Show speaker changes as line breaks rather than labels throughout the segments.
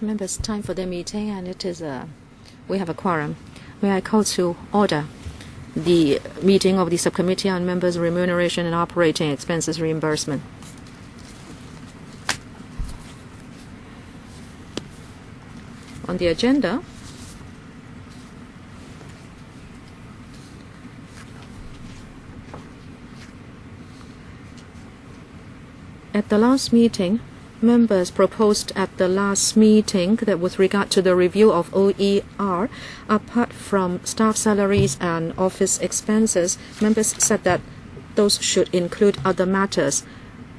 Members, time for the meeting, and it is we have a quorum. May I call to order the meeting of the Subcommittee on Members' Remuneration and Operating Expenses Reimbursement. On the agenda, at the last meeting, members proposed at the last meeting that with regard to the review of OER, apart from staff salaries and office expenses, members said that those should include other matters,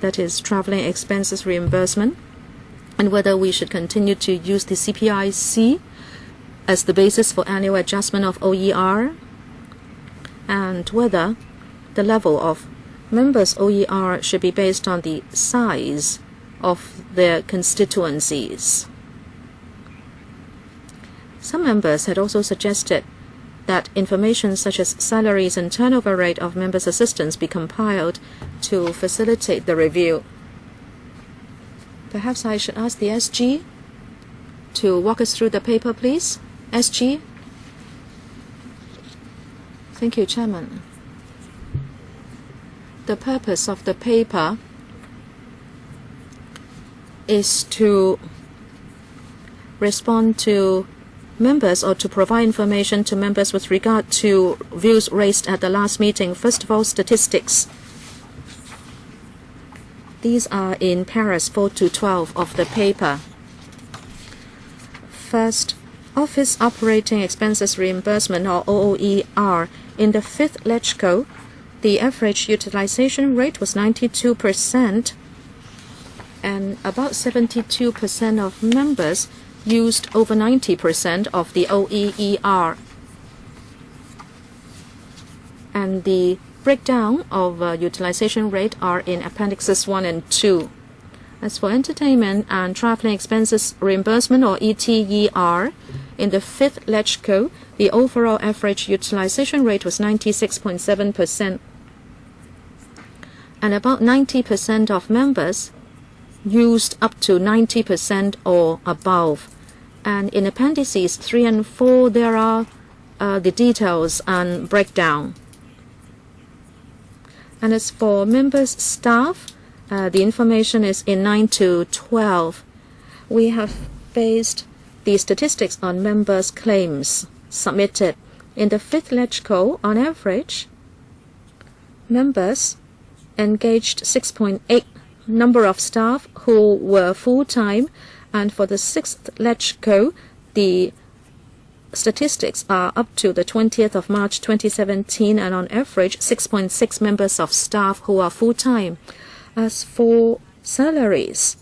that is, traveling expenses reimbursement, and whether we should continue to use the CPIC as the basis for annual adjustment of OER, and whether the level of members' OER should be based on the size of their constituencies. Some members had also suggested that information such as salaries and turnover rate of members' assistants be compiled to facilitate the review. Perhaps I should ask the SG to walk us through the paper, please. SG. Thank you, Chairman. The purpose of the paper is to respond to members or to provide information to members with regard to views raised at the last meeting. First of all, statistics. These are in paras 4 to 12 of the paper. First, Office Operating Expenses Reimbursement, or OOER. In the 5th LegCo, the average utilization rate was 92%, and about 72% of members used over 90% of the OER. And the breakdown of utilization rate are in Appendixes 1 and 2. As for entertainment and traveling expenses reimbursement, or ETER, in the 5th LegCo, the overall average utilization rate was 96.7%. And about 90% of members used up to 90% or above. And in Appendices 3 and 4, there are the details and breakdown. And as for members' staff, the information is in 9 to 12. We have based the statistics on members' claims submitted. In the 5th LegCo, on average, members engaged 6.8 number of staff who were full-time, and for the 6th LegCo, the statistics are up to the 20th of March 2017, and on average 6.6 members of staff who are full-time. As for salaries,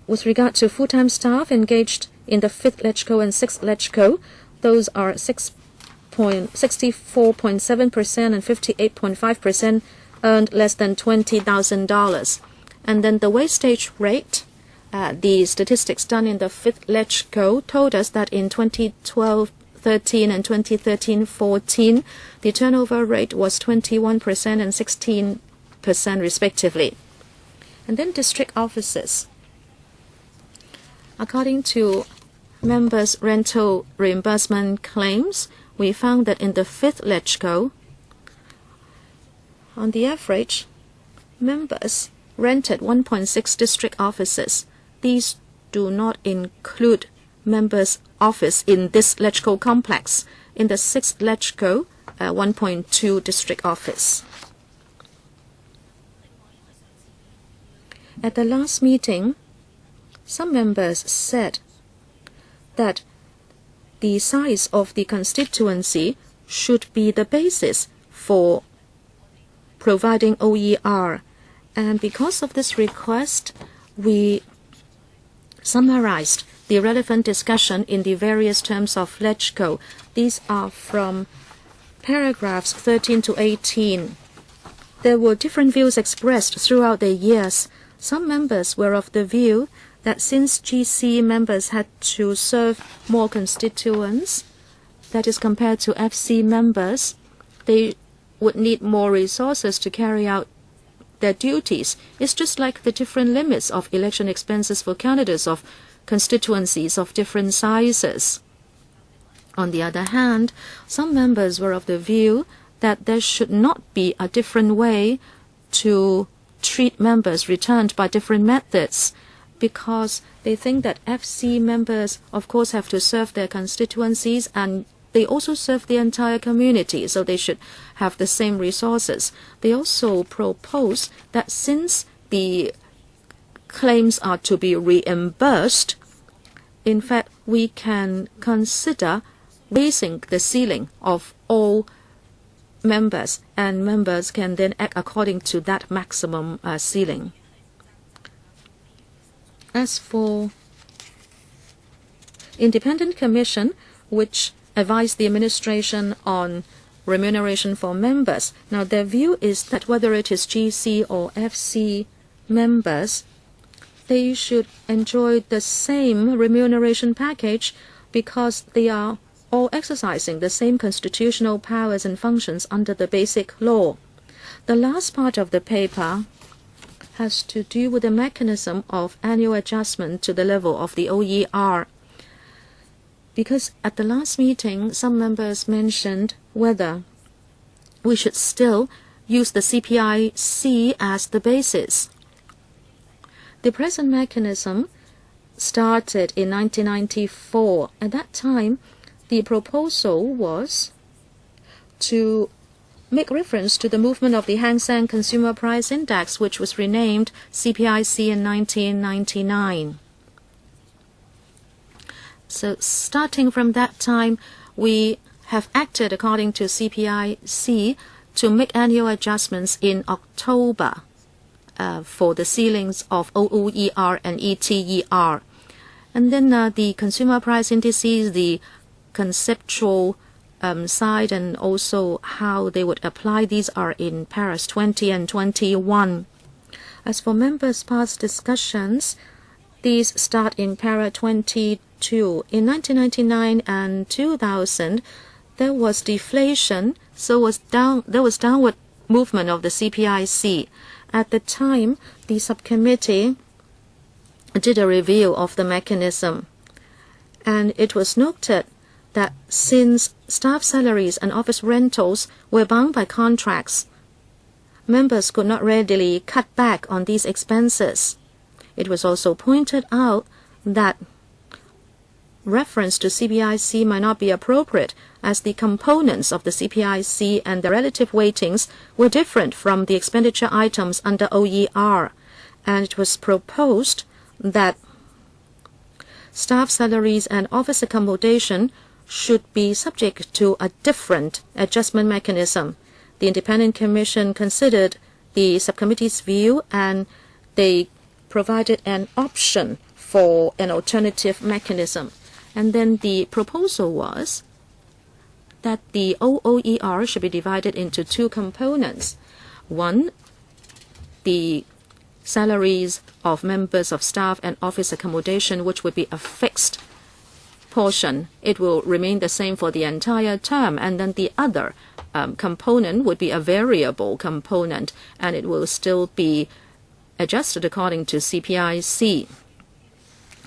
with regard to full-time staff engaged in the 5th LegCo and 6th LegCo, those are 64.7% and 58.5% earned less than $20,000. And then the wastage rate, the statistics done in the 5th LegCo told us that in 2012-13 and 2013-14, the turnover rate was 21% and 16% respectively. And then district offices. According to members' rental reimbursement claims, we found that in the 5th LegCo, on the average, members rented 1.6 district offices. These do not include members' office in this LegCo complex. In the 6th LegCo, 1.2 district office. At the last meeting, some members said that the size of the constituency should be the basis for providing OER. And because of this request, we summarized the relevant discussion in the various terms of LegCo. These are from paragraphs 13 to 18. There were different views expressed throughout the years. Some members were of the view that since GC members had to serve more constituents, that is compared to FC members, they would need more resources to carry out their duties. It's just like the different limits of election expenses for candidates of constituencies of different sizes. On the other hand, some members were of the view that there should not be a different way to treat members returned by different methods, because they think that FC members, of course, have to serve their constituencies and they also serve the entire community, so they should have the same resources. They also propose that since the claims are to be reimbursed, in fact, we can consider raising the ceiling of all members, and members can then act according to that maximum ceiling. As for Independent Commission, which advised the administration on remuneration for members, now their view is that whether it is GC or FC members, they should enjoy the same remuneration package because they are all exercising the same constitutional powers and functions under the Basic Law. The last part of the paper has to do with the mechanism of annual adjustment to the level of the OER. Because at the last meeting, some members mentioned whether we should still use the CPIC as the basis. The present mechanism started in 1994. At that time, the proposal was to make reference to the movement of the Hang Seng Consumer Price Index, which was renamed CPIC in 1999. So starting from that time, we have acted according to CPIC to make annual adjustments in October for the ceilings of OOER and ETER. And then the consumer price indices, the conceptual side, and also how they would apply these are in paras 20 and 21. As for members' past discussions, these start in para 22. In 1999 and 2000, there was deflation, so there was downward movement of the CPIC. At the time, the subcommittee did a review of the mechanism, and it was noted that since staff salaries and office rentals were bound by contracts, members could not readily cut back on these expenses. It was also pointed out that reference to CPIC might not be appropriate, as the components of the CPIC and the relative weightings were different from the expenditure items under OER, and it was proposed that staff salaries and office accommodation should be subject to a different adjustment mechanism. The Independent Commission considered the subcommittee's view, and they provided an option for an alternative mechanism. And then the proposal was that the OOER should be divided into two components. One, the salaries of members of staff and office accommodation, which would be a fixed portion. It will remain the same for the entire term. And then the other component would be a variable component, and it will still be adjusted according to CPIC.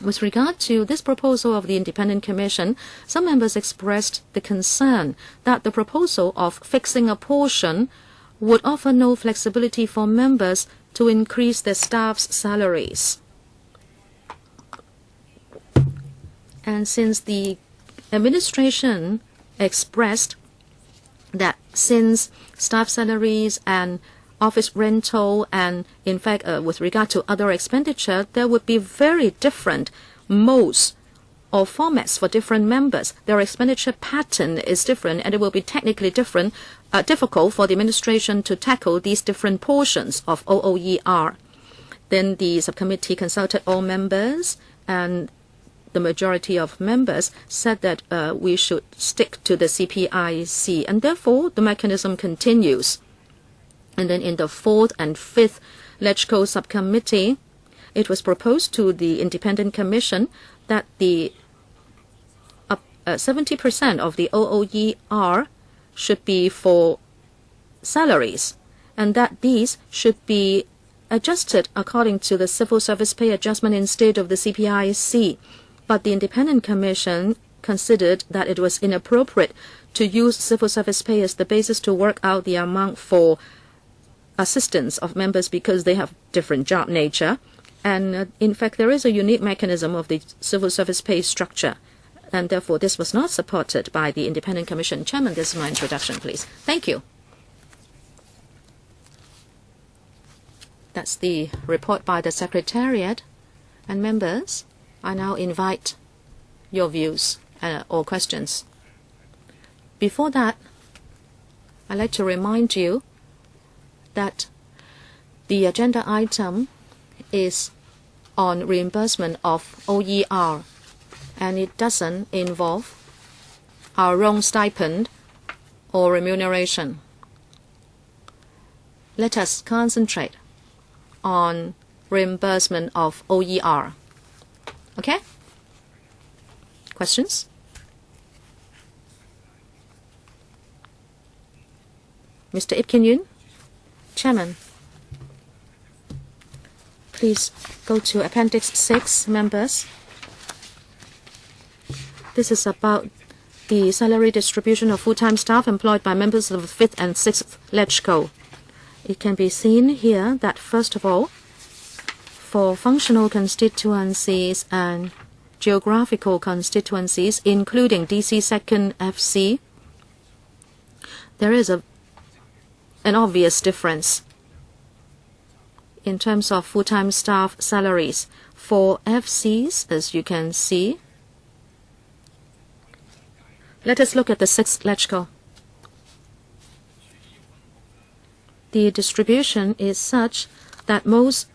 With regard to this proposal of the Independent Commission, some members expressed the concern that the proposal of fixing a portion would offer no flexibility for members to increase their staff's salaries. And since the administration expressed that since staff salaries and office rental and, in fact, with regard to other expenditure, there would be very different modes or formats for different members. Their expenditure pattern is different, and it will be technically difficult for the administration to tackle these different portions of OOER. Then the subcommittee consulted all members, and the majority of members said that we should stick to the CPIC, and therefore the mechanism continues. And then in the fourth and fifth LegCo subcommittee, it was proposed to the Independent Commission that the 70% of the OOER should be for salaries, and that these should be adjusted according to the civil service pay adjustment instead of the CPIC. But the independent commission considered that it was inappropriate to use civil service pay as the basis to work out the amount for assistance of members because they have different job nature. And in fact, there is a unique mechanism of the civil service pay structure. And therefore, this was not supported by the independent commission. Chairman, this is my introduction, please. Thank you. That's the report by the Secretariat. And members, I now invite your views or questions. Before that, I'd like to remind you that the agenda item is on reimbursement of OER, and it doesn't involve our own stipend or remuneration. Let us concentrate on reimbursement of OER. Okay? Questions? Mr. Ip Kin Yuen? Chairman, please go to Appendix 6, members. This is about the salary distribution of full-time staff employed by members of the 5th and 6th LegCo. It can be seen here that, first of all, for functional constituencies and geographical constituencies, including DC 2nd FC, there is an obvious difference in terms of full-time staff salaries. For FCs, as you can see, let us look at the 6th LegCo. The distribution is such that most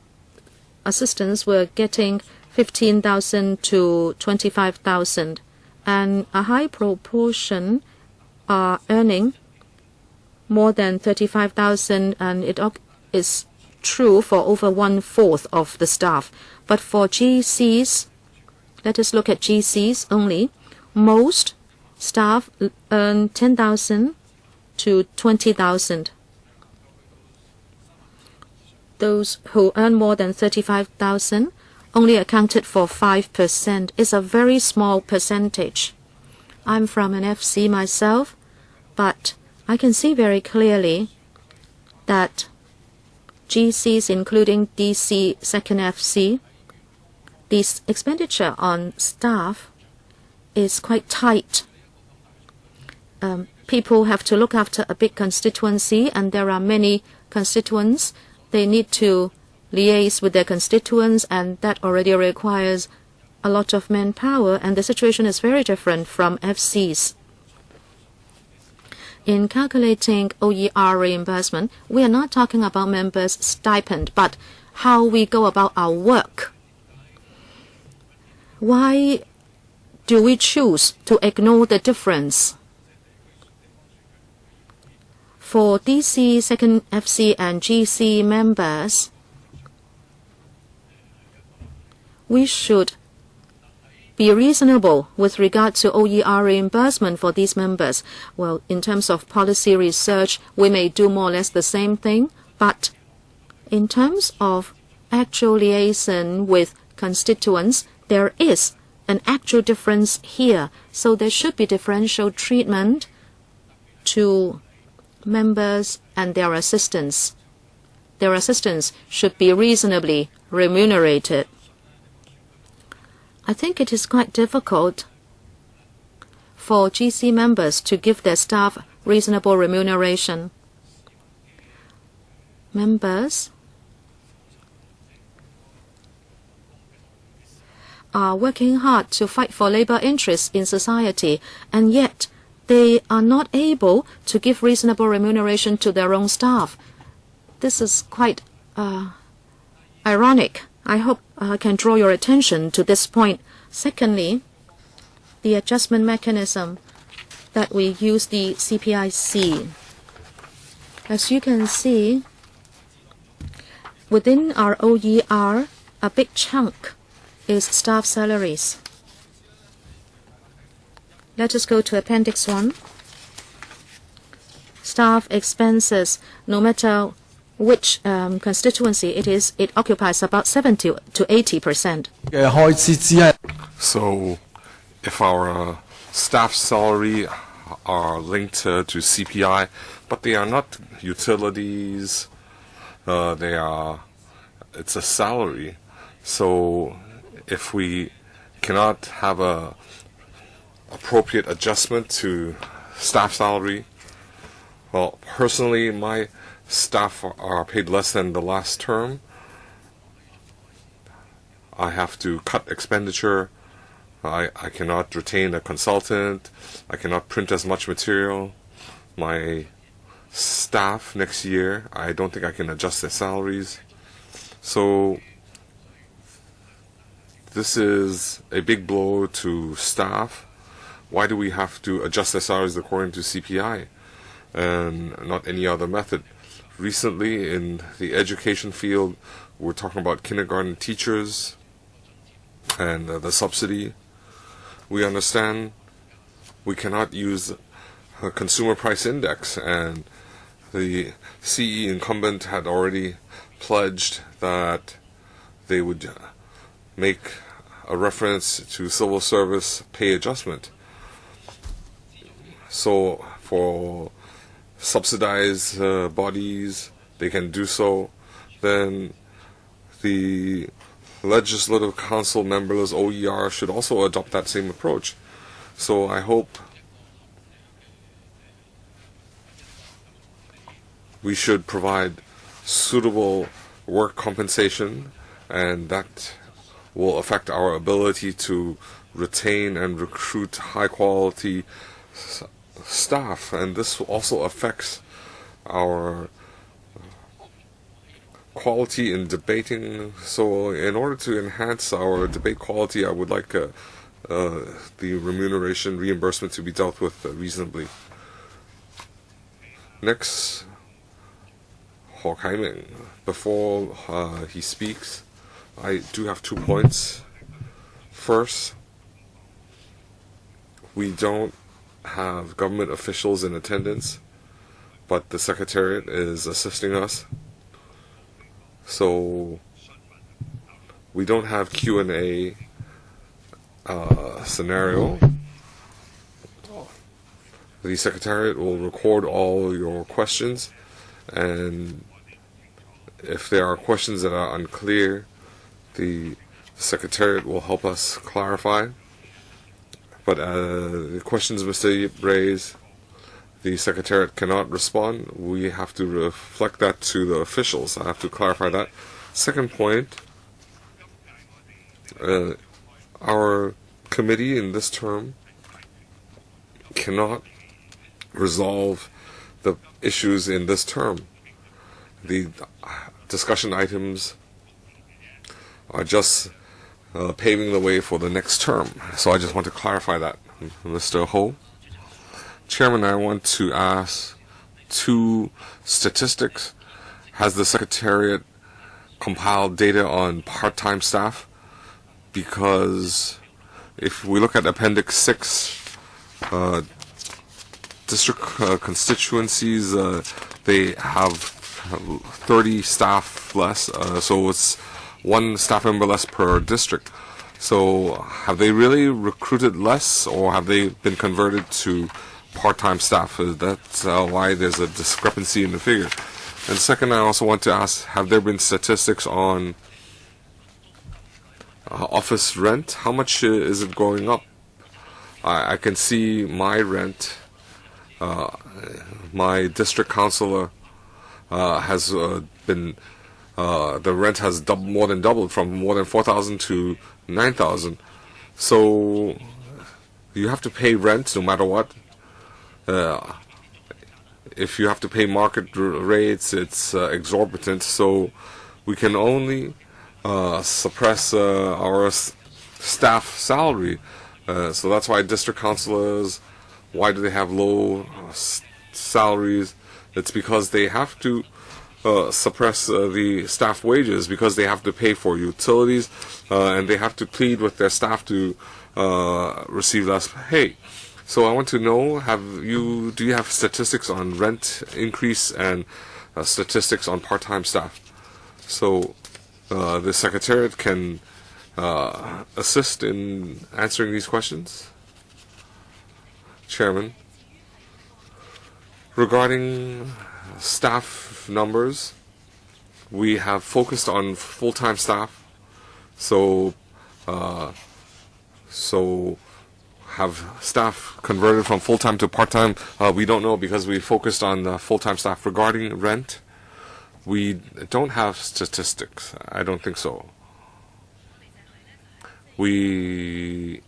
assistants were getting 15,000 to 25,000, and a high proportion are earning more than 35,000, and it is true for over 1/4 of the staff. But for GCs, let us look at GCs only. Most staff earn 10,000 to 20,000. Those who earn more than 35,000 only accounted for 5%. It's a very small percentage. I'm from an FC myself, but I can see very clearly that GCs, including DC 2nd FC, this expenditure on staff is quite tight. People have to look after a big constituency, and there are many constituents. They need to liaise with their constituents, and that already requires a lot of manpower, and the situation is very different from FCs. In calculating OER reimbursement, we are not talking about members' stipend, but how we go about our work. Why do we choose to ignore the difference? For DC 2nd FC and GC members, we should be reasonable with regard to OER reimbursement for these members. Well, in terms of policy research, we may do more or less the same thing, but in terms of actual liaison with constituents, there is an actual difference here. So there should be differential treatment to members and their assistants. Their assistants should be reasonably remunerated. I think it is quite difficult for GC members to give their staff reasonable remuneration. Members are working hard to fight for labor interests in society, and yet they are not able to give reasonable remuneration to their own staff. This is quite ironic. I hope I can draw your attention to this point. Secondly, the adjustment mechanism that we use, the CPIC. As you can see, within our OER, a big chunk is staff salaries. Let us go to Appendix 1. Staff expenses, no matter which constituency it is, it occupies about 70 to 80%.
So, if our staff salary are linked to CPI, but they are not utilities, it's a salary. So, if we cannot have a appropriate adjustment to staff salary, well, personally, my staff are paid less than the last term. I have to cut expenditure. I cannot retain a consultant. I cannot print as much material. My staff next year, I don't think I can adjust their salaries. So this is a big blow to staff. Why do we have to adjust their salaries according to CPI and not any other method? Recently, in the education field, we're talking about kindergarten teachers and the subsidy. We understand we cannot use a consumer price index, and the CE incumbent had already pledged that they would make a reference to civil service pay adjustment. So for subsidized bodies, they can do so. Then the Legislative Council members, OER, should also adopt that same approach. So I hope we should provide suitable work compensation, and that will affect our ability to retain and recruit high quality staff, and this also affects our quality in debating. So in order to enhance our debate quality, I would like the remuneration reimbursement to be dealt with reasonably. Next, Ho Kai-ming. Before he speaks, I do have 2 points. First, we don't have government officials in attendance, but the Secretariat is assisting us. So we don't have Q&A scenario. The Secretariat will record all your questions, and if there are questions that are unclear, the Secretariat will help us clarify. But the questions Mr. Yip raised, the Secretariat cannot respond. We have to reflect that to the officials. I have to clarify that. Second point, our committee in this term cannot resolve the issues in this term. The discussion items are just paving the way for the next term. So I just want to clarify that, Mr. Ho. Chairman, I want to ask 2 statistics. Has the Secretariat compiled data on part-time staff? Because if we look at Appendix 6, district constituencies, they have 30 staff less, so it's 1 staff member less per district. So have they really recruited less, or have they been converted to part-time staff? That's why there's a discrepancy in the figure. And second, I also want to ask, have there been statistics on office rent? How much is it going up? I can see my rent. My district councillor has been, the rent has more than doubled, from more than 4,000 to 9,000. So you have to pay rent no matter what. If you have to pay market rates, it's exorbitant. So we can only suppress our staff salary. So that's why district councillors, why do they have low salaries? It's because they have to suppress the staff wages, because they have to pay for utilities, and they have to plead with their staff to receive less pay. So I want to know, do you have statistics on rent increase and statistics on part-time staff. So the Secretariat can assist in answering these questions. Chairman, regarding staff numbers, we have focused on full-time staff. So have staff converted from full-time to part-time? We don't know because we focused on full-time staff. Regarding rent, we don't have statistics. I don't think so. We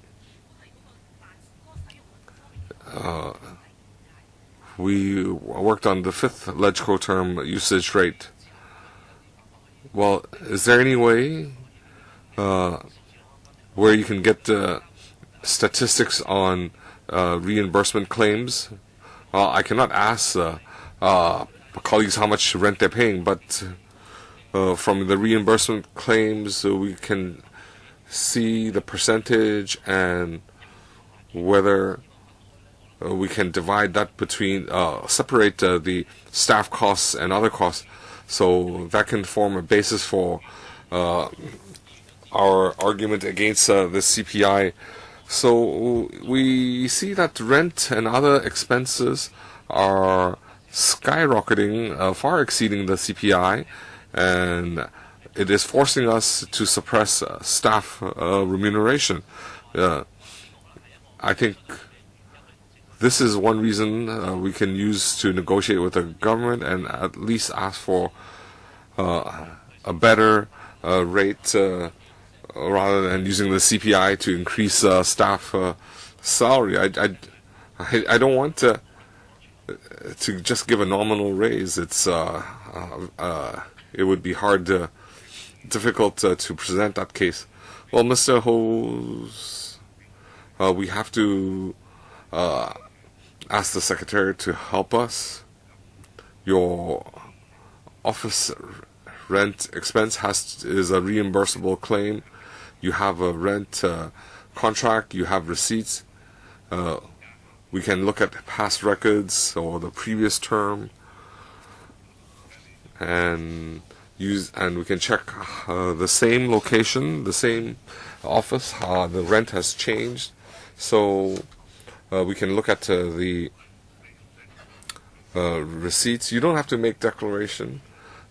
worked on the 5th legislative term usage rate. Well, is there any way where you can get statistics on reimbursement claims? I cannot ask colleagues how much rent they're paying, but from the reimbursement claims, we can see the percentage and whether we can divide that between, separate the staff costs and other costs. So that can form a basis for our argument against the CPI. So we see that rent and other expenses are skyrocketing, far exceeding the CPI, and it is forcing us to suppress staff remuneration. I think this is one reason we can use to negotiate with the government and at least ask for a better rate rather than using the CPI to increase staff salary. I don't want to just give a nominal raise. It's it would be difficult to present that case. Well, Mr. Ho's, we have to ask the Secretariat to help us. Your office rent expense is a reimbursable claim. You have a rent contract. You have receipts. We can look at past records or the previous term, and we can check the same location, the same office. The rent has changed, so we can look at the receipts. You don't have to make declaration.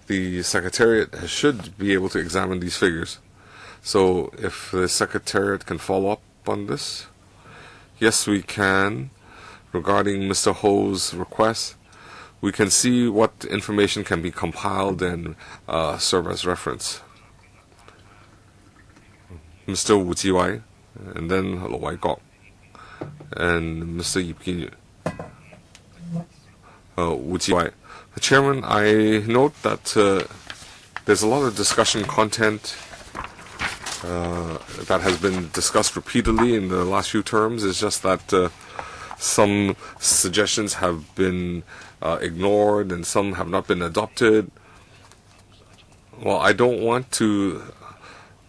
The Secretariat should be able to examine these figures. So if the Secretariat can follow up on this, yes, we can. Regarding Mr. Ho's request, we can see what information can be compiled and serve as reference. Mr. Wu Jiwai, and then Lo Wai Kok, and Mr. Yip Kin Wu Jiwai. Chairman, I note that there's a lot of discussion content that has been discussed repeatedly in the last few terms. It's just that some suggestions have been ignored and some have not been adopted. Well, I don't want to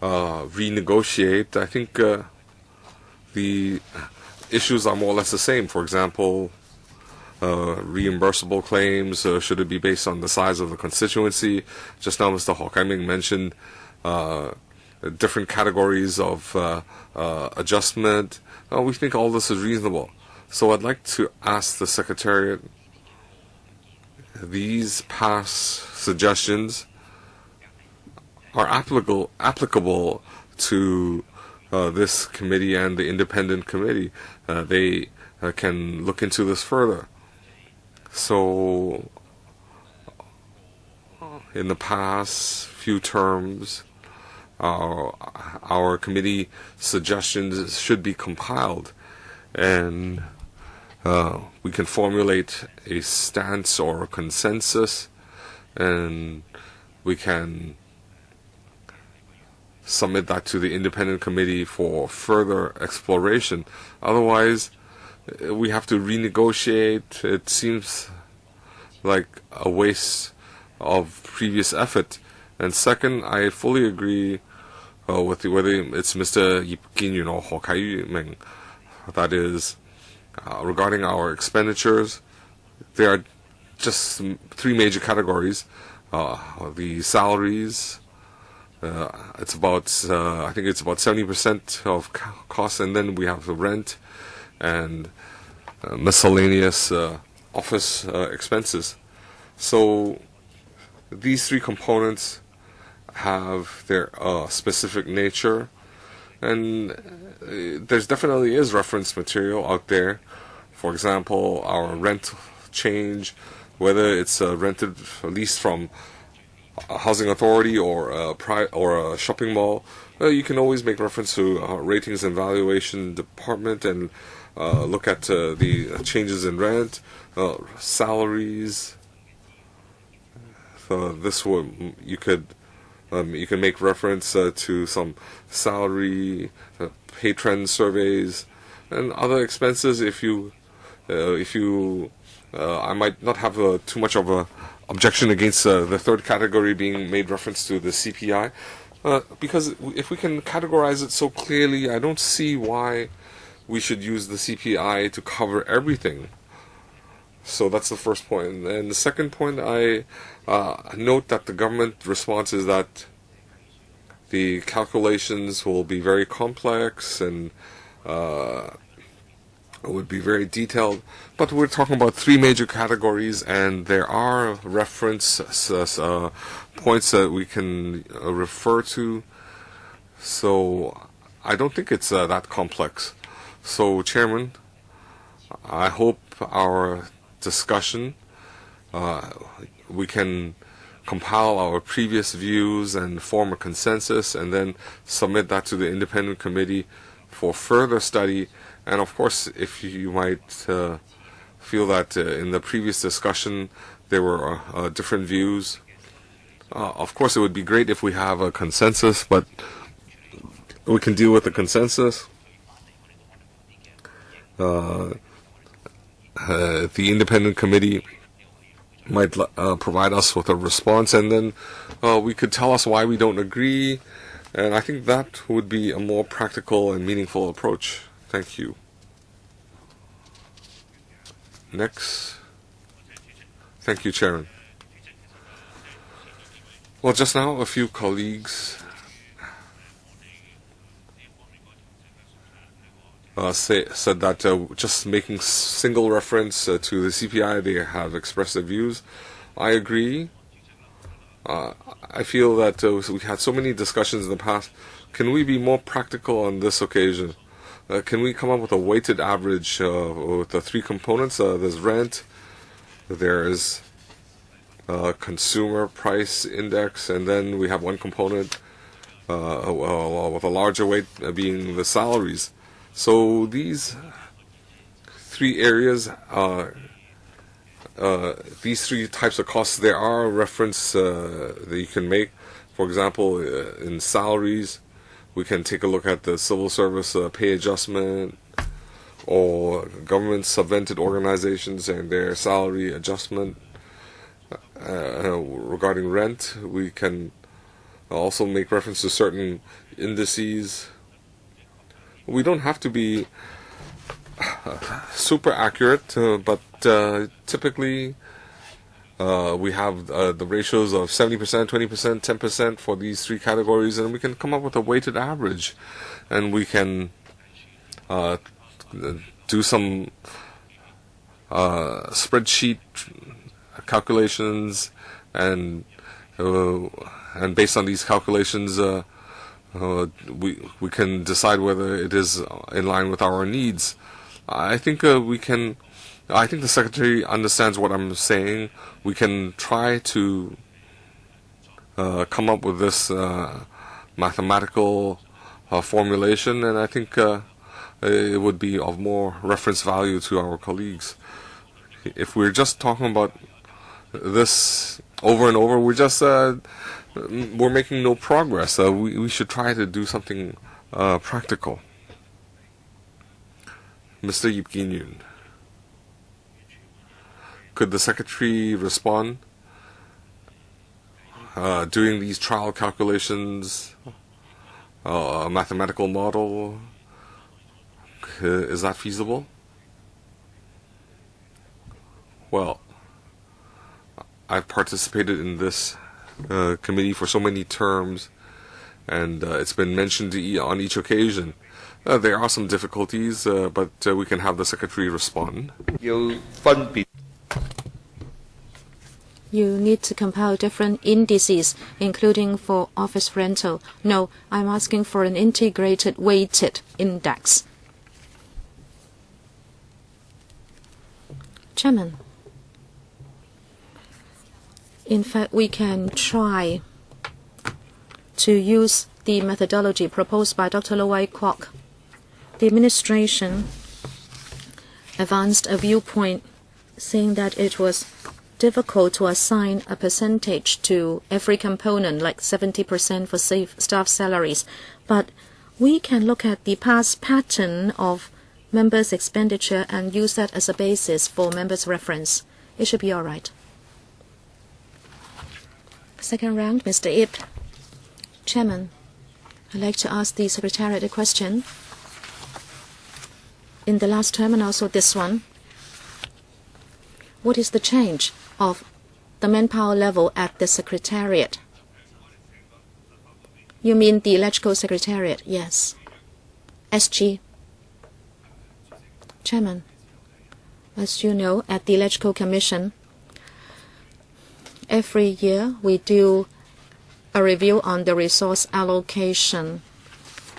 renegotiate. I think the issues are more or less the same. For example, reimbursable claims, should it be based on the size of the constituency? Just now Mr. Ho Kai-ming mentioned different categories of adjustment. We think all this is reasonable. So I'd like to ask the Secretariat, these past suggestions are applicable to this committee and the independent committee. They can look into this further. So in the past few terms, our committee suggestions should be compiled, and we can formulate a stance or a consensus, and we can submit that to the independent committee for further exploration. Otherwise, we have to renegotiate. It seems like a waste of previous effort. And second, I fully agree with whether it's Mr. Yip Kin Yun or Ho Kai-ming. That is, regarding our expenditures, they are just three major categories. The salaries, it's about I think it's about 70% of costs, and then we have the rent and miscellaneous office expenses. So these three components have their specific nature, and there's definitely is reference material out there. For example, our rent change, whether it's rented leased from a housing authority or a shopping mall, you can always make reference to ratings and valuation department and look at the changes in rent, salaries. This one you can make reference to some salary, pay trend surveys, and other expenses. If you I might not have too much of a objection against the third category being made reference to the CPI, because if we can categorize it so clearly, I don't see why we should use the CPI to cover everything. So that's the first point. And the second point, I note that the government response is that the calculations will be very complex and it would be very detailed, but we're talking about three major categories, and there are reference points that we can refer to. So I don't think it's that complex. So, Chairman, I hope our discussion, we can compile our previous views and form a consensus, and then submit that to the independent committee for further study. And of course, if you might feel that in the previous discussion there were different views, of course it would be great if we have a consensus, but we can deal with the consensus. The independent committee might provide us with a response, and then we could tell us why we don't agree, and I think that would be a more practical and meaningful approach. Thank you. Next. Thank you, Chairman. Well, just now a few colleagues said that just making single reference to the CPI, they have expressed their views. I agree. I feel that we had so many discussions in the past. Can we be more practical on this occasion? Can we come up with a weighted average with the three components? There's rent, there's consumer price index, and then we have one component with a larger weight being the salaries. So these three areas, these three types of costs, there are reference that you can make. For example, in salaries, we can take a look at the civil service pay adjustment, or government subvented organizations and their salary adjustment. Regarding rent, we can also make reference to certain indices. We don't have to be super accurate, but typically we have the ratios of 70%, 20%, 10% for these three categories, and we can come up with a weighted average, and we can do some spreadsheet calculations, and based on these calculations, we can decide whether it is in line with our needs. I think we can. I think the Secretary understands what I'm saying. We can try to come up with this mathematical formulation, and I think it would be of more reference value to our colleagues. If we're just talking about this over and over, we're making no progress. We should try to do something practical. Mr. Yip Kin Yoon, could the Secretary respond? Doing these trial calculations, a mathematical model, is that feasible? Well, I've participated in this committee for so many terms, and it's been mentioned on each occasion. There are some difficulties, but we can have the Secretary respond.
You
need to compile different indices, including for office rental. No, I'm asking for an integrated weighted index. Chairman, in fact, we can try to use the methodology proposed by Dr. Lo Wai Kwok. The administration advanced a viewpoint saying that it was difficult to assign a percentage to every component, like 70% for staff salaries. But we can look at the past pattern of members' expenditure and use that as a basis for members' reference. It should be all right. Second round, Mr. Ip. Chairman, I'd like to ask the Secretariat a question. In the last term and also this one, what is the change of the manpower level at the Secretariat? You mean the Electrical Secretariat? Yes. SG. Chairman, as you know, at the Electrical Commission, every year we do a review on the resource allocation.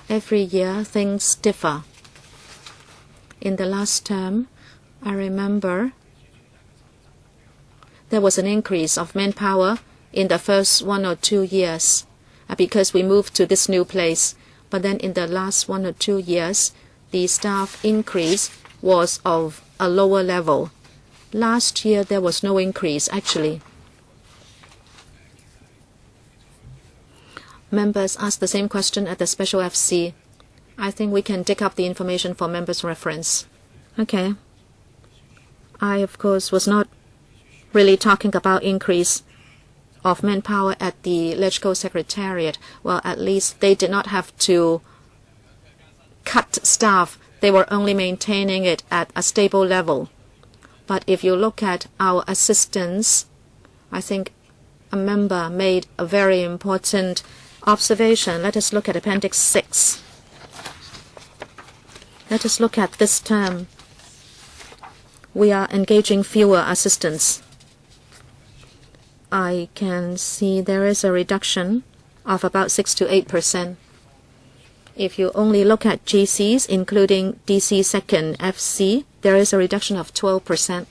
Every year things differ. In the last term, I remember there was an increase of manpower in the first 1 or 2 years because we moved to this new place. But then in the last 1 or 2 years, the staff increase was of a lower level. Last year, there was no increase, actually. Members asked the same question at the Special FC. I think we can dig up the information for members' reference. Okay. I, of course, was not really talking about increase of manpower at the Electrical Secretariat. Well, at least they did not have to cut staff. They were only maintaining it at a stable level. But if you look at our assistants, I think a member made a very important observation. Let us look at Appendix 6. Let us look at this term. We are engaging fewer assistants. I can see there is a reduction of about 6 to 8%. If you only look at GCs, including DC second FC, there is a reduction of 12%.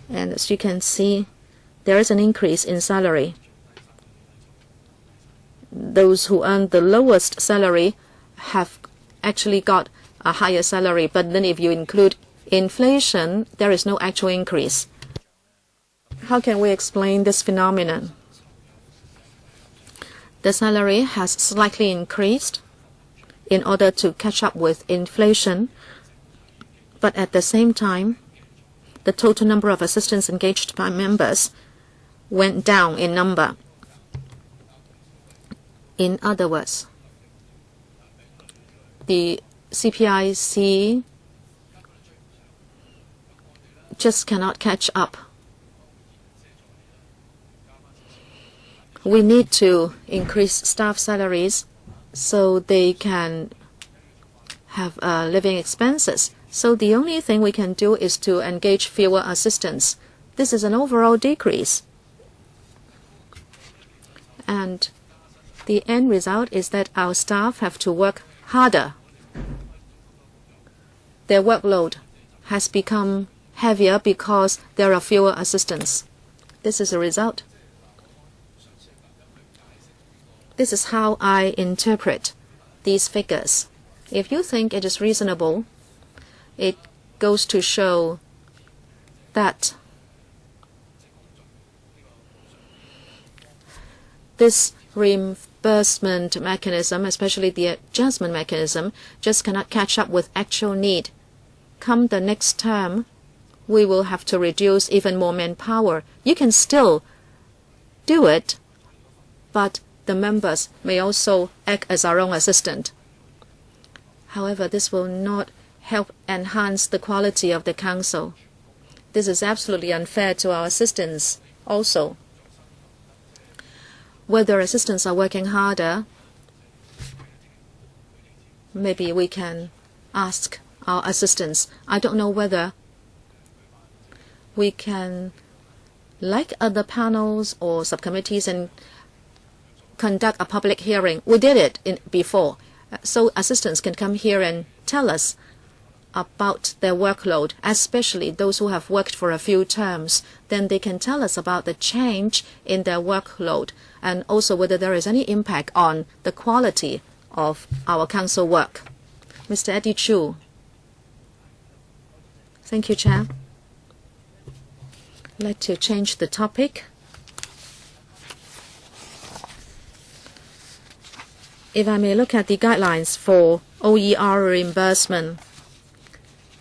And as you can see, there is an increase in salary. Those who earn the lowest salary have actually got a higher salary, but then if you include inflation, there is no actual increase. How can we explain this phenomenon? The salary has slightly increased in order to catch up with inflation, but at the same time, the total number of assistants engaged by members went down in number. In other words, the CPIC just cannot catch up. We need to increase staff salaries so they can have living expenses. So the only thing we can do is to engage fewer assistants. This is an overall decrease. And the end result is that our staff have to work harder. Their workload has become heavier because there are fewer assistants. This is a result. This is how I interpret these figures. If you think it is reasonable, it goes to show that this reimbursement mechanism, especially the adjustment mechanism, just cannot catch up with actual need. Come the next term, we will have to reduce even more manpower. You can still do it, but the members may also act as our own assistant. However, this will not help enhance the quality of the council. this is absolutely unfair to our assistants also. Whether assistants are working harder, maybe we can ask our assistants. I don't know whether we can, like other panels or subcommittees, and conduct a public hearing. We did it before, so assistants can come here and tell us about their workload, especially those who have worked for a few terms. Then they can tell us about the change in their workload and also whether there is any impact on the quality of our council work. Mr. Eddie Chu. Thank you, Chair. I'd like to change the topic. If I may look at the guidelines for OER reimbursement,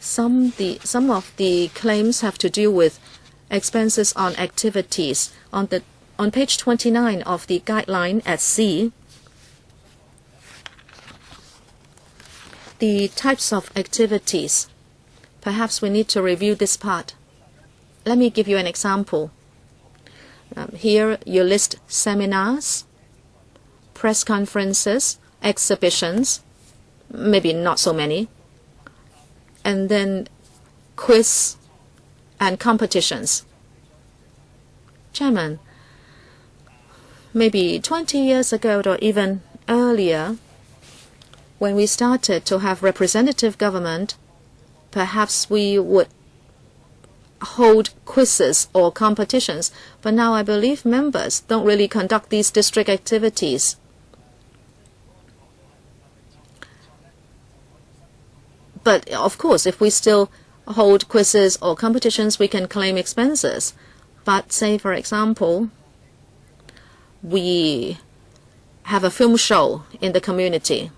some of the claims have to do with expenses on activities. On page 29 of the guideline at C, the types of activities, perhaps we need to review this part. Let me give you an example. Here you list seminars, press conferences, exhibitions, maybe not so many, and then quiz and competitions. Chairman, maybe 20 years ago or even earlier, when we started to have representative government, perhaps we would hold quizzes or competitions, but now I believe members don't really conduct these district activities. But of course, if we still hold quizzes or competitions, we can claim expenses. But say, for example, we have a film show in the community,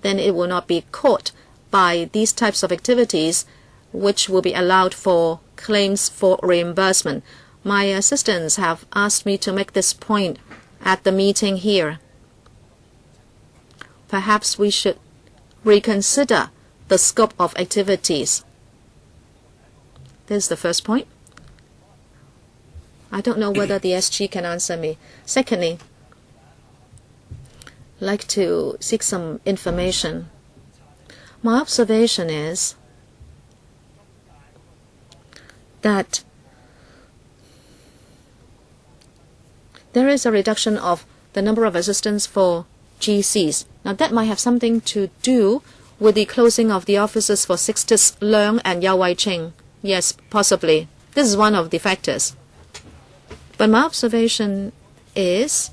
then it will not be caught by these types of activities, which will be allowed for claims for reimbursement. My assistants have asked me to make this point at the meeting here. Perhaps we should reconsider the scope of activities. This is the first point. I don't know whether the SG can answer me. Secondly, I'd like to seek some information. My observation is that there is a reduction of the number of assistants for GCs. Now that might have something to do with the closing of the offices for Sixtus Leung and Yao Wai Ching. Yes, possibly. This is one of the factors. But my observation is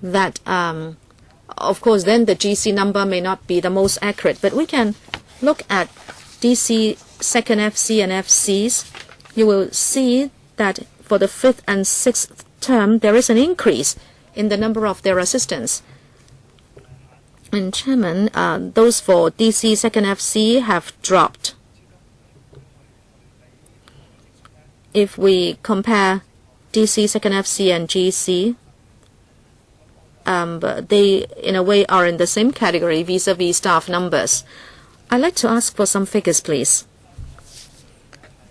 that, of course, then the GC number may not be the most accurate, but we can look at DC, second FC and FCs. You will see that for the 5th and 6th term, there is an increase in the number of their assistants. And Chairman, those for DC, second FC have dropped. If we compare DC, second FC and GC, they in a way are in the same category vis-a-vis staff numbers. I'd like to ask for some figures, please.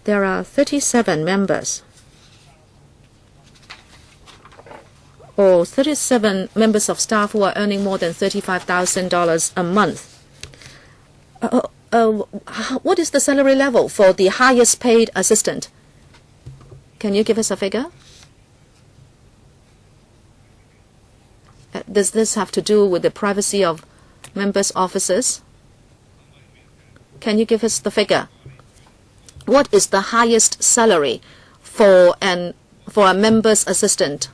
There are 37 members, or 37 members of staff who are earning more than $35,000 a month. What is the salary level for the highest paid assistant? Can you give us a figure? Does this have to do with the privacy of members' offices? Can you give us the figure? What is the highest salary for a member's assistant?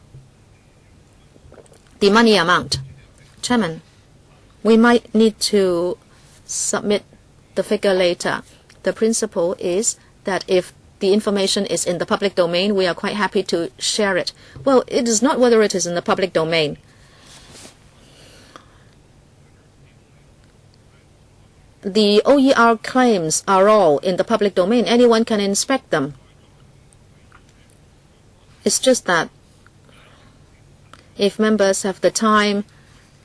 The money amount. Chairman, we might need to submit the figure later. The principle is that if the information is in the public domain, we are quite happy to share it. Well, it is not whether it is in the public domain. The OER claims are all in the public domain. Anyone can inspect them. It's just that if members have the time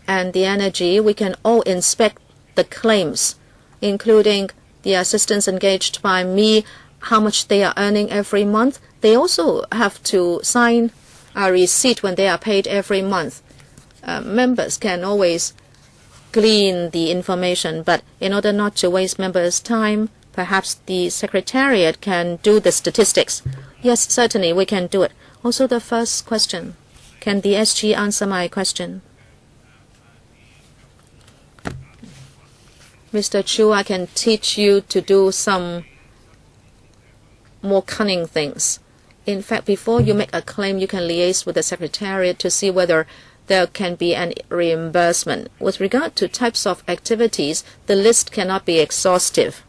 and the energy, we can all inspect the claims, including the assistants engaged by me. how much they are earning every month. They also have to sign a receipt when they are paid every month. Members can always glean the information, but in order not to waste members' time, perhaps the Secretariat can do the statistics. Yes, certainly we can do it. Also, the first question. Can the SG answer my question? Mr. Chu, I can teach you to do some more cunning things. In fact, before you make a claim, you can liaise with the Secretariat to see whether there can be an reimbursement. With regard to types of activities, the list cannot be exhaustive.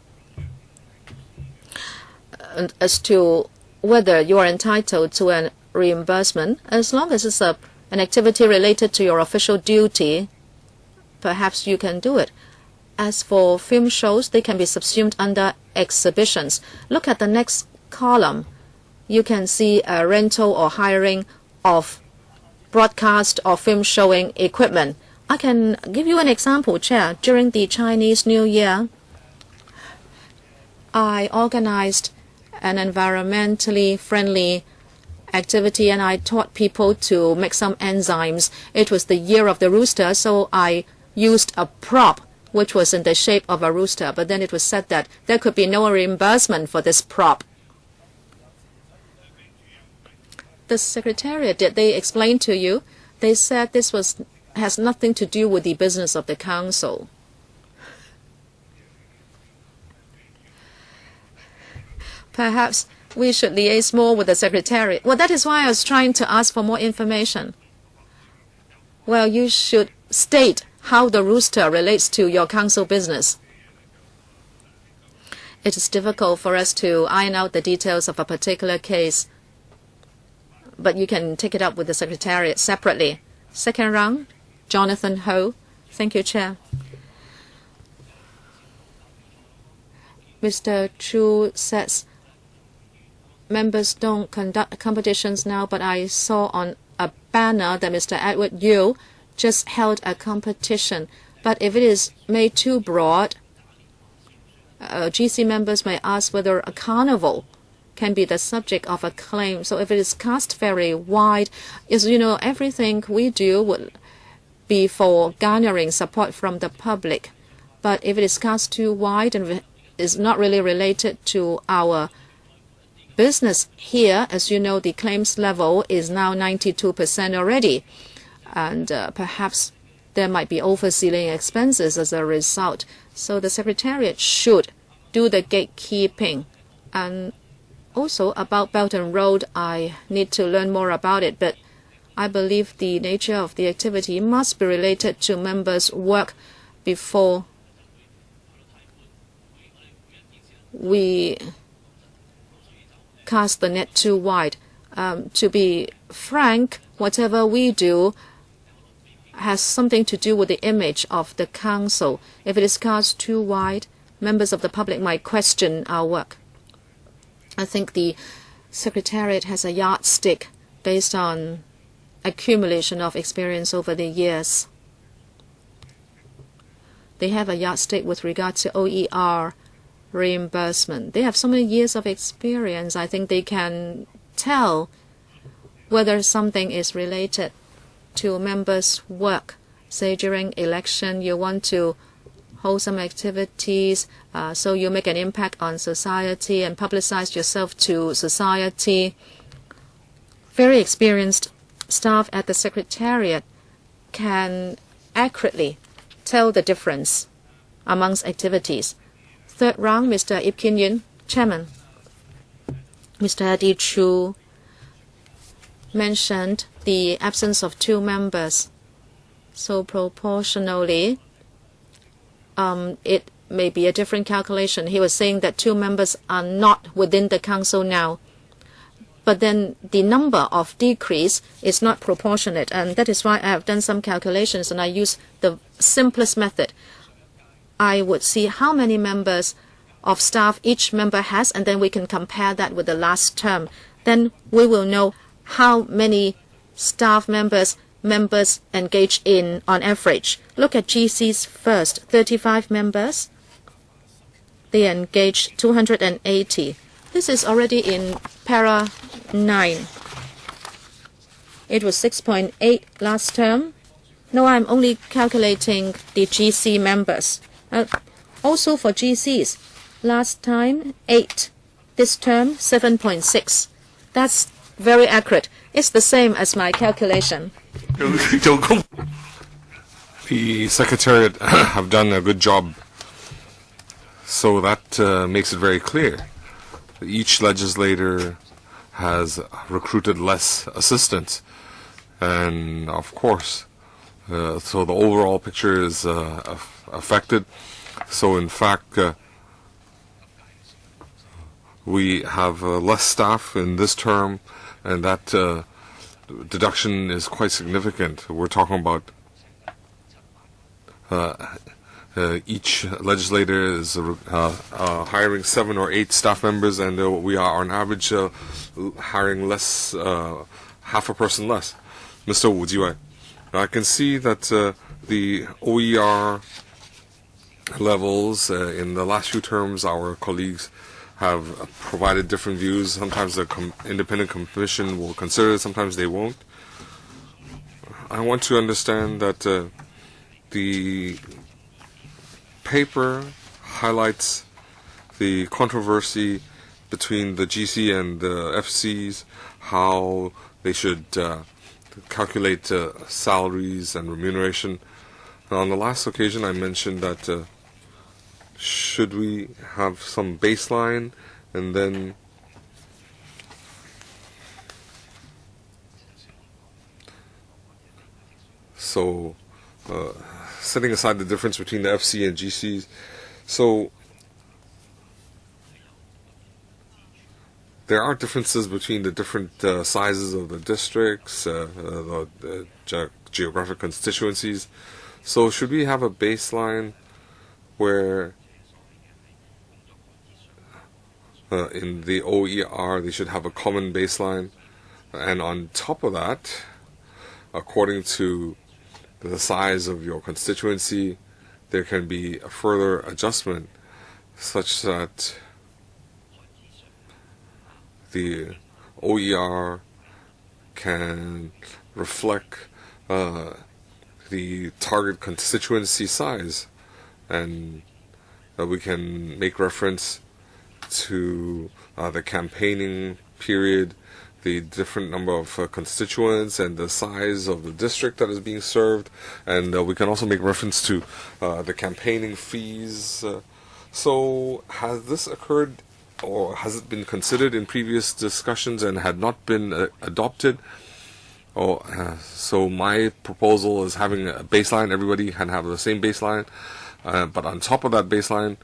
And as to whether you are entitled to an reimbursement, as long as it's an activity related to your official duty, perhaps you can do it. As for film shows, they can be subsumed under exhibitions. Look at the next column. You can see a rental or hiring of broadcast or film showing equipment. I can give you an example, Chair. During the Chinese New Year, I organized an environmentally friendly activity and I taught people to make some enzymes. It was the year of the rooster, so I used a prop which was in the shape of a rooster, but then it was said that there could be no reimbursement for this prop. The Secretariat, did they explain to you? They said this has nothing to do with the business of the Council. Perhaps we should liaise more with the Secretariat. Well, that is why I was trying to ask for more information. Well, you should state how the rooster relates to your Council business. It is difficult for us to iron out the details of a particular case, but you can take it up with the Secretariat separately. Second round, Jonathan Ho. Thank you, Chair. Mr. Chu says members don't conduct competitions now, but I saw on a banner that Mr. Edward Yu just held a competition. But if it is made too broad, GC members may ask whether a carnival can be the subject of a claim. So if it is cast very wide, as you know, everything we do would be for garnering support from the public. But if it is cast too wide and is not really related to our business here, as you know, the claims level is now 92% already. And perhaps there might be oversealing expenses as a result. So the Secretariat should do the gatekeeping. And also about Belt and Road, I need to learn more about it, but I believe the nature of the activity must be related to members' work before we cast the net too wide. To be frank, whatever we do has something to do with the image of the Council. If it is cast too wide, members of the public might question our work. I think the Secretariat has a yardstick based on accumulation of experience over the years. They have a yardstick with regard to OER reimbursement. They have so many years of experience. I think they can tell whether something is related to members' work. Say during election you want to hold some activities, so you make an impact on society and publicize yourself to society. Very experienced staff at the Secretariat can accurately tell the difference amongst activities. Third round, Mr. Ip Kin Yun, Chairman. Mr. Adi Chu mentioned the absence of 2 members. So proportionally, it may be a different calculation. He was saying that 2 members are not within the Council now. But then the number of decrease is not proportionate, and that is why I have done some calculations, and I use the simplest method. I would see how many members of staff each member has, and then we can compare that with the last term. Then we will know how many staff members engage in on average. Look at GCs first, 35 members. They engage 280. This is already in para 9. It was 6.8 last term. No, I'm only calculating the GC members. Also for GCs, last time 8. This term 7.6. That's very accurate. It's the same as my calculation.
The Secretariat have done a good job, so that makes it very clear. Each legislator has recruited less assistants, and of course, so the overall picture is affected. So in fact, we have less staff in this term, and that deduction is quite significant. We're talking about each legislator is hiring 7 or 8 staff members, and we are on average hiring less, half a person less. Mr. Wu Jiwai, I can see that the OER levels in the last few terms, our colleagues have provided different views. Sometimes the independent commission will consider it, sometimes they won't. I want to understand that the paper highlights the controversy between the GC and the FCs, how they should calculate salaries and remuneration. On the last occasion, I mentioned that should we have some baseline and then setting aside the difference between the FC and GCs, so there are differences between the different sizes of the districts, the geographic constituencies. So should we have a baseline where in the OER they should have a common baseline, and on top of that, according to the size of your constituency, there can be a further adjustment such that the OER can reflect the target constituency size, and we can make reference to the campaigning period, the different number of constituents, and the size of the district that is being served, and we can also make reference to the campaigning fees. So has this occurred, or has it been considered in previous discussions and had not been adopted? So my proposal is having a baseline. Everybody can have the same baseline, but on top of that baseline,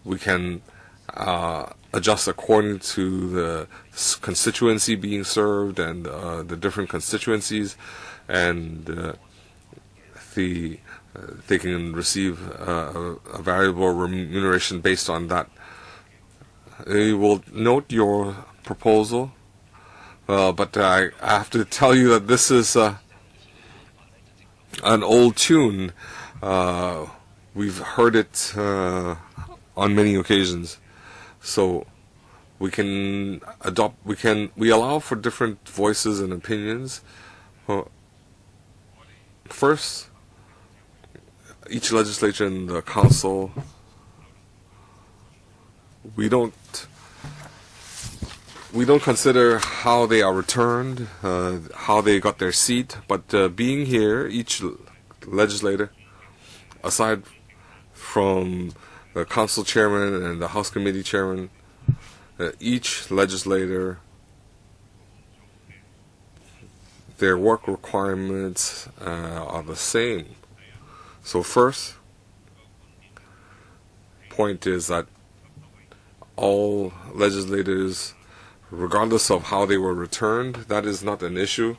we can adjust according to the constituency being served and the different constituencies, and they can receive a variable remuneration based on that. You will note your proposal, but I have to tell you that this is an old tune. We've heard it on many occasions. So we can we allow for different voices and opinions. First, each legislature and the council, we don't consider how they are returned, how they got their seat, but being here, each legislator, aside from the council chairman and the House committee chairman, each legislator, their work requirements are the same. So first point is that all legislators, regardless of how they were returned, that is not an issue.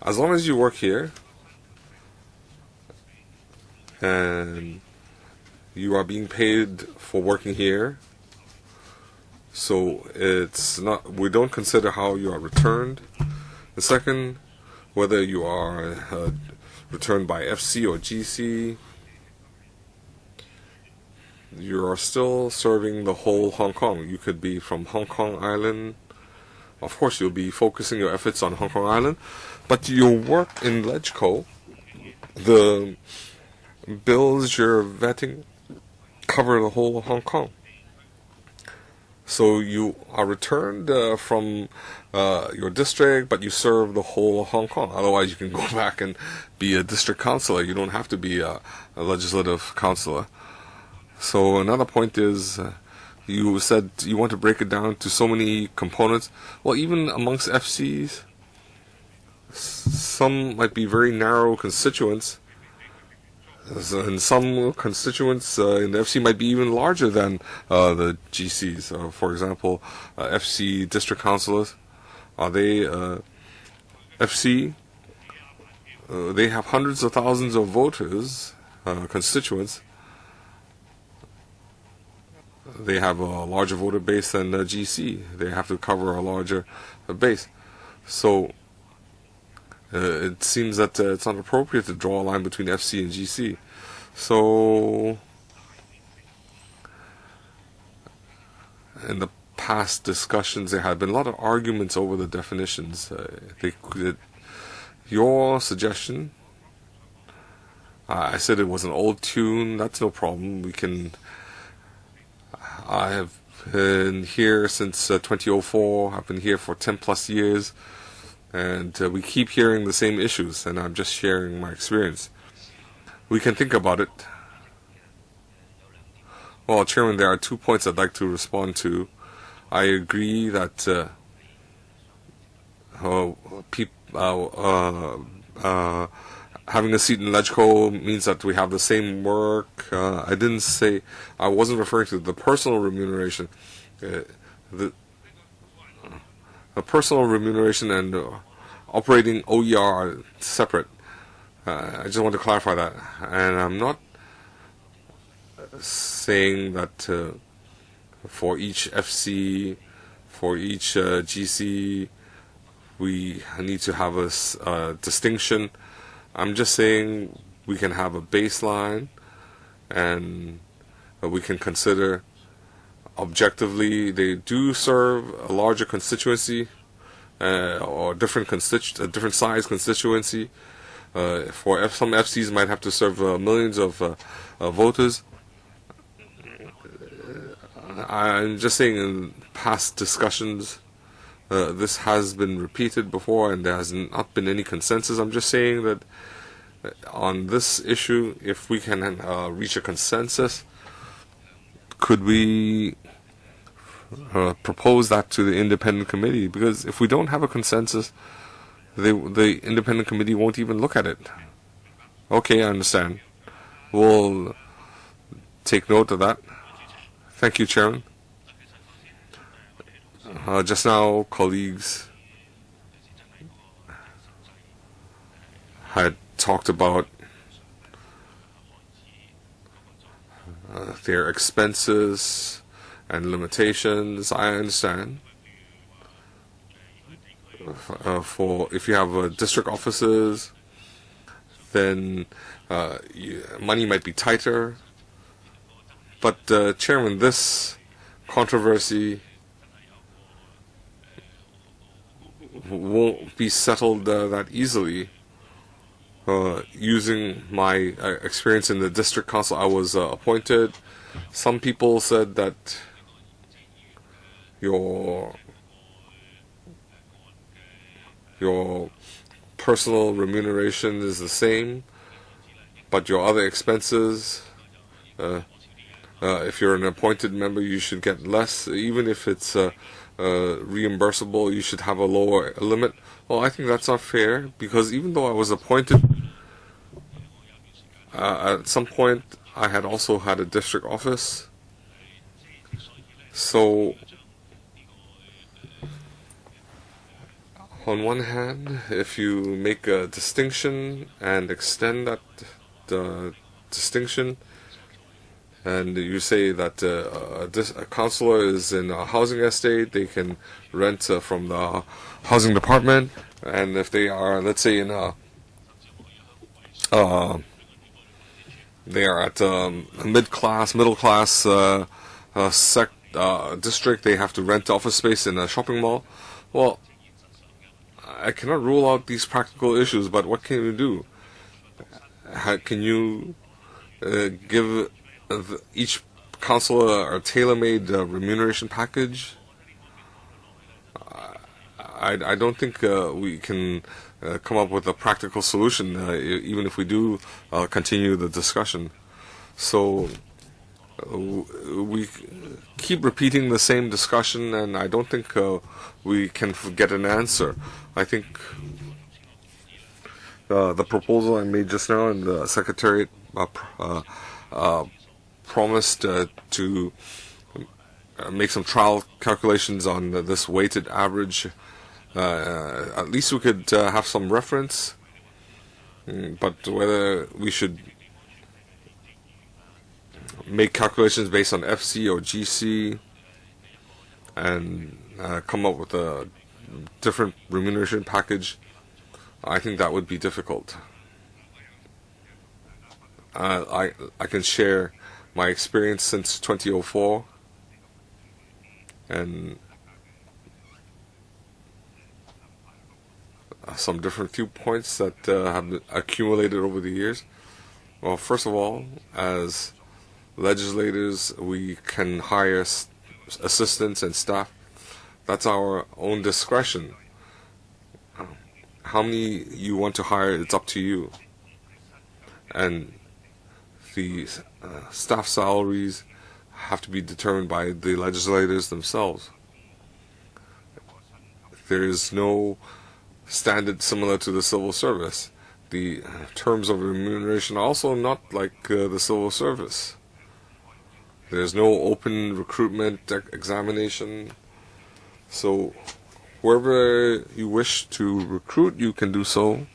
As long as you work here and you are being paid for working here, so it's not, we don't consider how you are returned. The second, whether you are returned by FC or GC, you are still serving the whole Hong Kong. You could be from Hong Kong Island. Of course, you'll be focusing your efforts on Hong Kong Island, but your work in LegCo, the bills you're vetting cover the whole of Hong Kong. So you are returned from your district, but you serve the whole of Hong Kong. Otherwise, you can go back and be a district councillor. You don't have to be a legislative councillor. So another point is, you said you want to break it down to so many components. Well, even amongst FCs, some might be very narrow constituents, and some constituents in the FC might be even larger than the GCs. For example, FC district councillors, are they FC? They have hundreds of thousands of voters, constituents. They have a larger voter base than the GC. They have to cover a larger base. So it seems that it's not appropriate to draw a line between FC and GC. So in the past discussions, there have been a lot of arguments over the definitions. Your suggestion, I said it was an old tune. That's no problem. We can. I have been here since 2004. I've been here for 10 plus years, and we keep hearing the same issues, and I'm just sharing my experience. We can think about it. Well, Chairman, there are 2 points I'd like to respond to. I agree that having a seat in LegCo means that we have the same work. I didn't say, I wasn't referring to the personal remuneration. The personal remuneration and operating OER are separate. I just want to clarify that. And I'm not saying that for each FC, for each GC, we need to have a distinction. I'm just saying we can have a baseline, and we can consider objectively they do serve a larger constituency or different size constituency. For some FCs might have to serve millions of voters. I'm just saying in past discussions, this has been repeated before and there has not been any consensus. I'm just saying that on this issue, if we can reach a consensus, could we propose that to the independent committee? Because if we don't have a consensus, the independent committee won't even look at it. Okay, I understand. We'll take note of that. Thank you, Chairman. Just now, colleagues had talked about their expenses and limitations. I understand. For if you have district offices, then money might be tighter. But Chairman, this controversy won't be settled that easily. Using my experience in the district council, I was appointed. Some people said that your personal remuneration is the same, but your other expenses, if you're an appointed member, you should get less. Even if it's reimbursable, you should have a lower limit. Well, I think that's not fair, because even though I was appointed, at some point I had also had a district office. So on one hand, if you make a distinction and extend that distinction, and you say that a councillor is in a housing estate, they can rent from the housing department, and if they are, let's say, in a they are at a middle class district. They have to rent office space in a shopping mall. Well, I cannot rule out these practical issues, but what can you do? Can you give each councillor a tailor-made remuneration package? I don't think we can come up with a practical solution, even if we do continue the discussion. So we keep repeating the same discussion, and I don't think we can get an answer. I think the proposal I made just now in the Secretariat promised to make some trial calculations on this weighted average. At least we could have some reference, but whether we should make calculations based on FC or GC and come up with a different remuneration package, I think that would be difficult. I can share my experience since 2004 and some different viewpoints that have been accumulated over the years. Well, first of all, as legislators, we can hire assistants and staff. That's our own discretion. How many you want to hire, it's up to you. And the staff salaries have to be determined by the legislators themselves. There is no standard similar to the civil service. The terms of remuneration are also not like the civil service. There's no open recruitment examination. So wherever you wish to recruit, you can do so.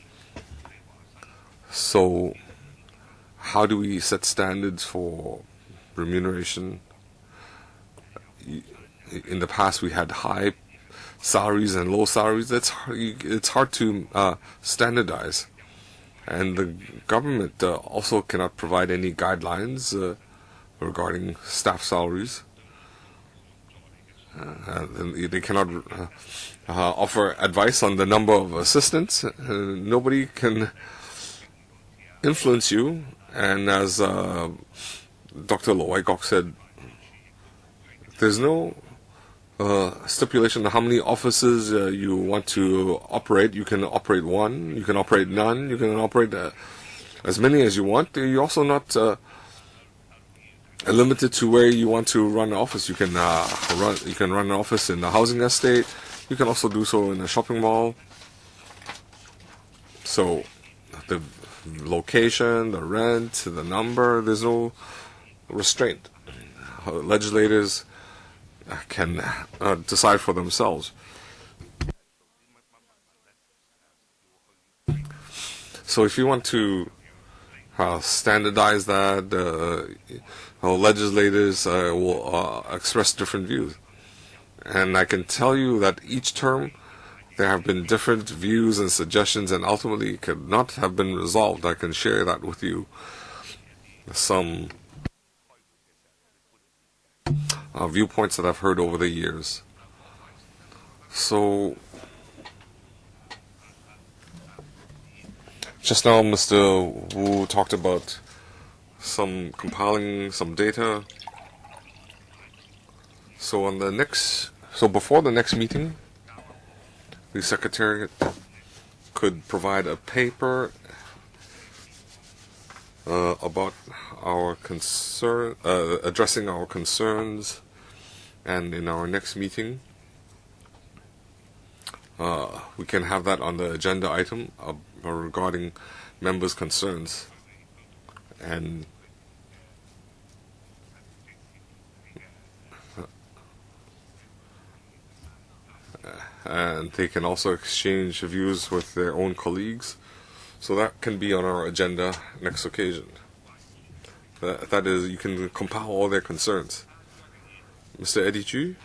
So how do we set standards for remuneration? In the past, we had high salaries and low salaries. It's hard to standardize. And the government also cannot provide any guidelines regarding staff salaries. They cannot offer advice on the number of assistants. Nobody can influence you. And as Dr. Loh Wai Kok said, there's no stipulation on how many offices you want to operate. You can operate one, you can operate none, you can operate as many as you want. You're also not limited to where you want to run an office. You can run an office in a housing estate. You can also do so in a shopping mall. So the location, the rent, the number, there's no restraint. Legislators can decide for themselves. So if you want to standardize that, legislators will express different views. And I can tell you that each term there have been different views and suggestions, and ultimately could not have been resolved. I can share that with you. Some viewpoints that I've heard over the years. So just now Mr. Wu talked about compiling some data. So before the next meeting, the Secretariat could provide a paper about our concern, addressing our concerns, and in our next meeting, we can have that on the agenda item regarding members' concerns, and they can also exchange views with their own colleagues. So that can be on our agenda next occasion. That is, you can compile all their concerns. Mr. Eddie Chu?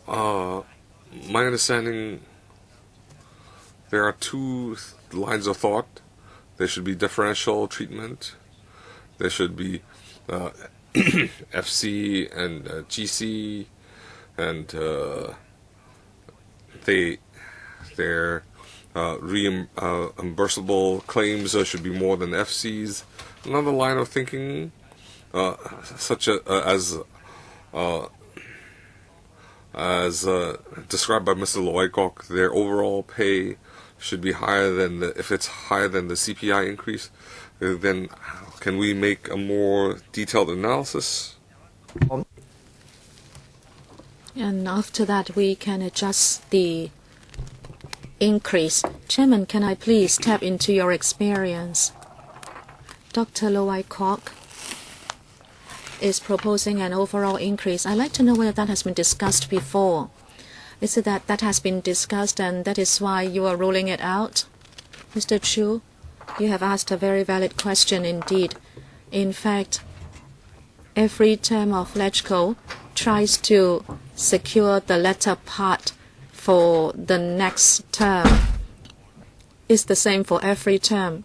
My understanding, there are two lines of thought. there should be differential treatment. There should be FC and GC, and their reimbursable claims should be more than FCs. Another line of thinking, such as described by Mr. Loikok, their overall pay should be higher than if it's higher than the CPI increase, then can we make a more detailed analysis?
And after that, we can adjust the increase. Chairman, can I please tap into your experience? Dr. Loikok is proposing an overall increase. I'd like to know whether that has been discussed before. Is it that has been discussed and that is why you are ruling it out? Mr. Chu, you have asked a very valid question indeed. In fact, every term of LegCo tries to secure the latter part for the next term. It's the same for every term.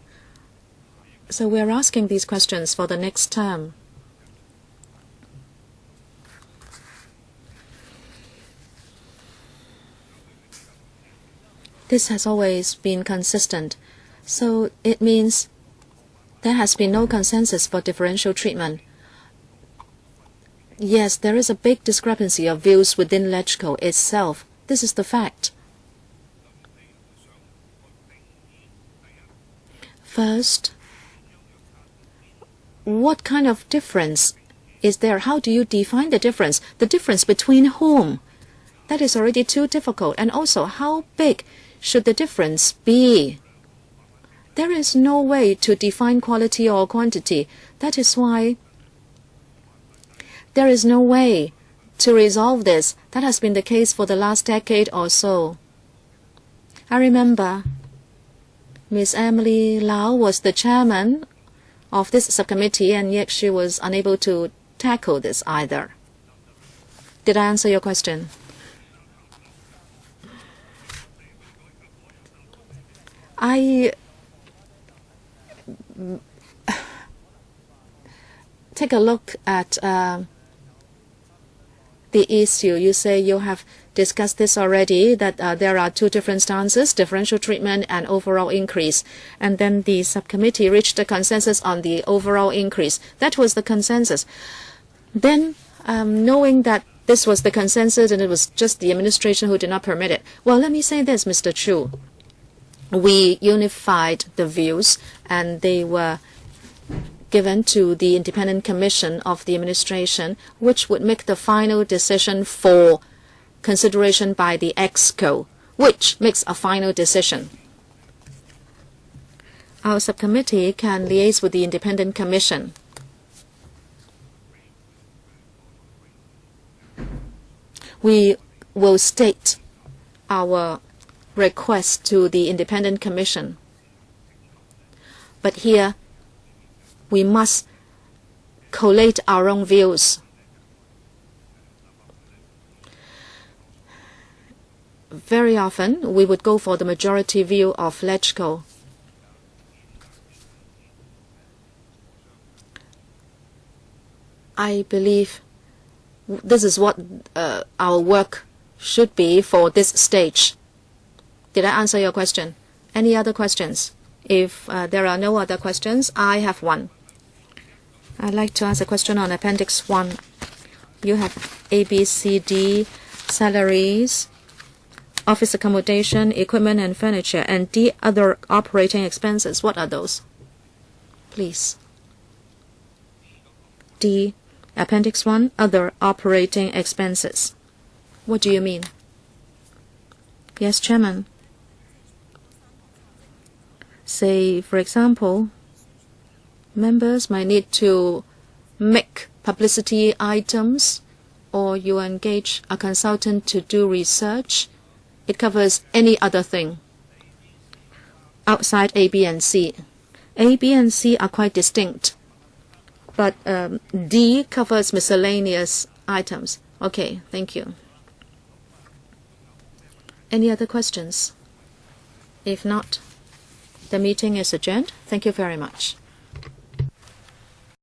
So we're asking these questions for the next term. This has always been consistent. So it means there has been no consensus for differential treatment. Yes, there is a big discrepancy of views within LegCo itself. This is the fact. First, what kind of difference is there? How do you define the difference? The difference between whom? That is already too difficult. And also, how big should the difference be? There is no way to define quality or quantity. That is why there is no way to resolve this. That has been the case for the last decade or so. I remember Ms. Emily Lau was the chairman of this subcommittee, and yet she was unable to tackle this either. Did I answer your question? I take a look at the issue. You say you have discussed this already, that there are two different stances, differential treatment and overall increase. And then the subcommittee reached a consensus on the overall increase. That was the consensus. Then, knowing that this was the consensus and it was just the administration who did not permit it. Well, let me say this, Mr. Chu. We unified the views and they were given to the independent commission of the administration, which would make the final decision for consideration by the EXCO, which makes a final decision. Our subcommittee can liaise with the independent commission. We will state our request to the independent commission. But here, we must collate our own views. Very often, we would go for the majority view of LegCo. I believe this is what our work should be for this stage. Did I answer your question? Any other questions? If there are no other questions, I have one. I'd like to ask a question on Appendix 1. You have A, B, C, D, salaries, office accommodation, equipment and furniture, and D, other operating expenses. What are those? Please. D, Appendix 1, other operating expenses. What do you mean? Yes, Chairman. Say, for example, members might need to make publicity items, or you engage a consultant to do research. It covers any other thing outside A, B, and C. A, B, and C are quite distinct, but D covers miscellaneous items. Okay, thank you. Any other questions? If not, The meeting is adjourned. Thank you very much.